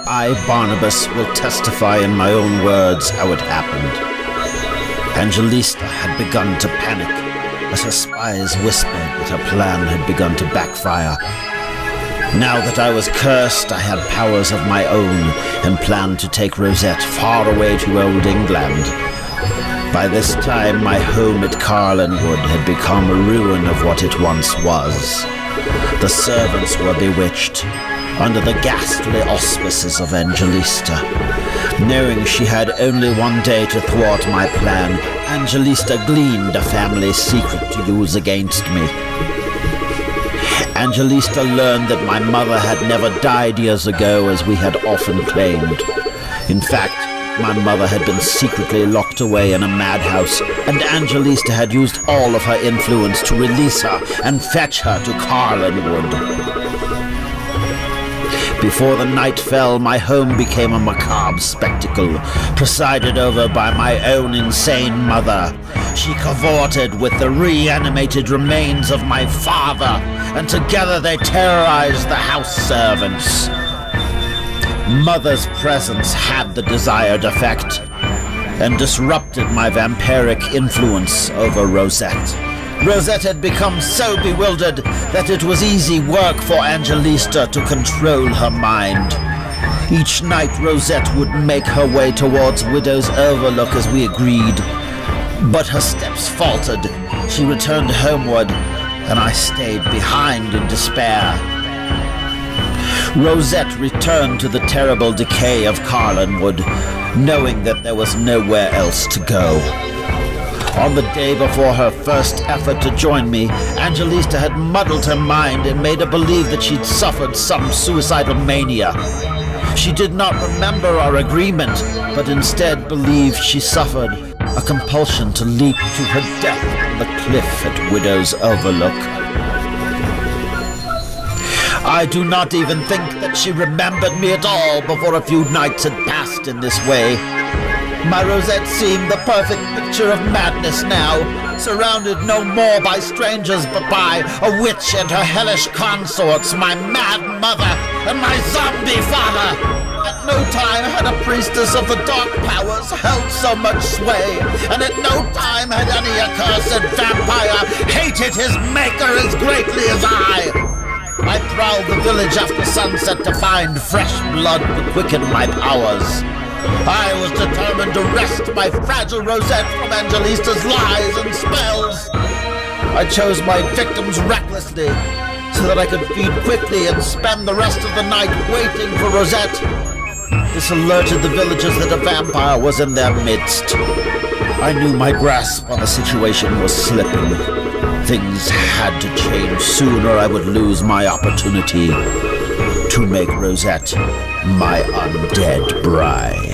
I, Barnabas, will testify in my own words how it happened. Angelista had begun to panic as her spies whispered that her plan had begun to backfire. Now that I was cursed, I had powers of my own and planned to take Rosette far away to Old England. By this time, my home at Carlinwood had become a ruin of what it once was. The servants were bewitched, under the ghastly auspices of Angelista. Knowing she had only one day to thwart my plan, Angelista gleaned a family secret to use against me. Angelista learned that my mother had never died years ago, as we had often claimed. In fact, my mother had been secretly locked away in a madhouse, and Angelista had used all of her influence to release her and fetch her to Carlinwood. Before the night fell, my home became a macabre spectacle, presided over by my own insane mother. She cavorted with the reanimated remains of my father, and together they terrorized the house servants. Mother's presence had the desired effect, and disrupted my vampiric influence over Rosette. Rosette had become so bewildered that it was easy work for Angelista to control her mind. Each night Rosette would make her way towards Widow's Overlook as we agreed, but her steps faltered. She returned homeward, and I stayed behind in despair. Rosette returned to the terrible decay of Carlinwood, knowing that there was nowhere else to go. On the day before her first effort to join me, Angelista had muddled her mind and made her believe that she'd suffered some suicidal mania. She did not remember our agreement, but instead believed she suffered a compulsion to leap to her death on the cliff at Widow's Overlook. I do not even think that she remembered me at all before a few nights had passed in this way. My Rosette seemed the perfect picture of madness now, surrounded no more by strangers but by a witch and her hellish consorts, my mad mother and my zombie father. At no time had a priestess of the dark powers held so much sway, and at no time had any accursed vampire hated his maker as greatly as I prowled the village after sunset to find fresh blood to quicken my powers. I was determined to wrest my fragile Rosette from Angelista's lies and spells. I chose my victims recklessly, so that I could feed quickly and spend the rest of the night waiting for Rosette. This alerted the villagers that a vampire was in their midst. I knew my grasp on the situation was slipping. Things had to change soon, or I would lose my opportunity to make Rosette my undead bride.